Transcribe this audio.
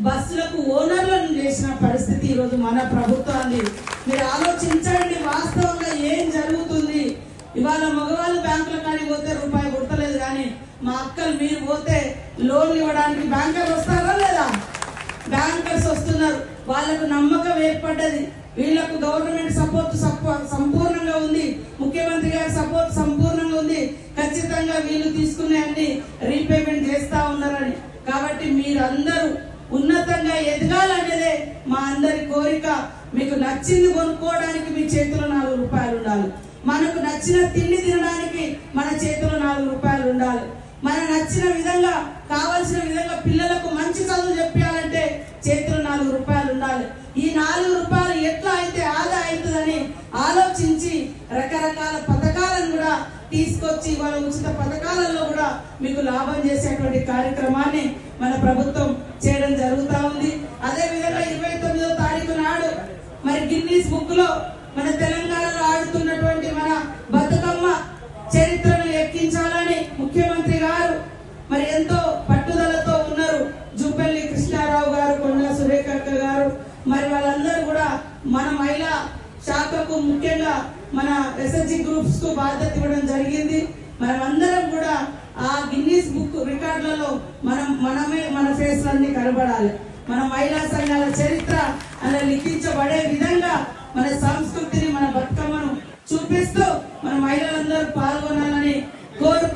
బస్సులకు ఓనర్లను చేసిన పరిస్థితి ఈరోజు మన ప్రభుత్వాన్ని. మీరు ఆలోచించండి, వాస్తవంగా ఏం జరుగుతుంది. ఇవాళ మగవాళ్ళు బ్యాంకుల కాడికి పోతే రూపాయి కొడతలేదు, కానీ మా అక్కలు మీరు పోతే లోన్లు ఇవ్వడానికి బ్యాంకర్లు వస్తారా లేదా? బ్యాంకర్స్ వస్తున్నారు. వాళ్ళకు నమ్మకం ఏర్పడ్డది. వీళ్లకు గవర్నమెంట్ సపోర్ట్ సంపూర్ణంగా ఉంది, ముఖ్యమంత్రి గారి సపోర్ట్ సంపూర్ణంగా ఉంది. ఖచ్చితంగా వీళ్ళు తీసుకునే అన్ని రీపేమెంట్ చేస్తా ఉన్నారని. కాబట్టి మీరందరూ ఉన్నతంగా ఎదగాలనేదే మా అందరి కోరిక. మీకు నచ్చింది కొనుక్కోవడానికి మీ చేతిలో 4 రూపాయలు ఉండాలి. మనకు నచ్చిన తిండి తినడానికి మన చేతిలో 4 రూపాయలు ఉండాలి. మన నచ్చిన విధంగా, కావలసిన విధంగా పిల్లలకు మంచి చదువు చెప్పాలంటే చేతిలో 4 రూపాయలు ఉండాలి. ఈ 4 రూపాయలు ఎట్లా అయితే ఆదా అవుతుందని ఆలోచించి రకరకాల పథకాలను కూడా తీసుకొచ్చి వాళ్ళ ఉచిత పథకాలలో కూడా మీకు లాభం చేసేటువంటి కార్యక్రమాన్ని మన ప్రభుత్వం చేయడం జరుగుతూ ఉంది. అదే విధంగా 29వ తారీఖు నాడు మరి గిన్నీస్ బుక్ లో మన తెలంగాణలో ఆడుతున్నటువంటి మన బతుకమ్మ చరిత్రను ఎక్కించాలని ముఖ్యమంత్రి గారు మరి ఎంతో పట్టుదలతో ఉన్నారు. జూపల్లి కృష్ణారావు గారు, కొండా సురేఖక్క గారు, మరి వాళ్ళందరూ కూడా మన మహిళా శాఖకు ముఖ్యంగా మన ఎస్ఎస్జి గ్రూప్స్ కు బాధ్యత ఇవ్వడం జరిగింది. మనమందరం కూడా ఆ గిన్నీస్ బుక్ రికార్డులలో మనమే మన ఫేస్లన్నీ కనబడాలి. మన మహిళా సంఘాల చరిత్ర అలా లిఖించబడే విధంగా మన సంస్కృతిని, మన బతుకమ్మను చూపిస్తూ మన మహిళలందరూ పాల్గొనాలని కోరుకుంటున్నాను.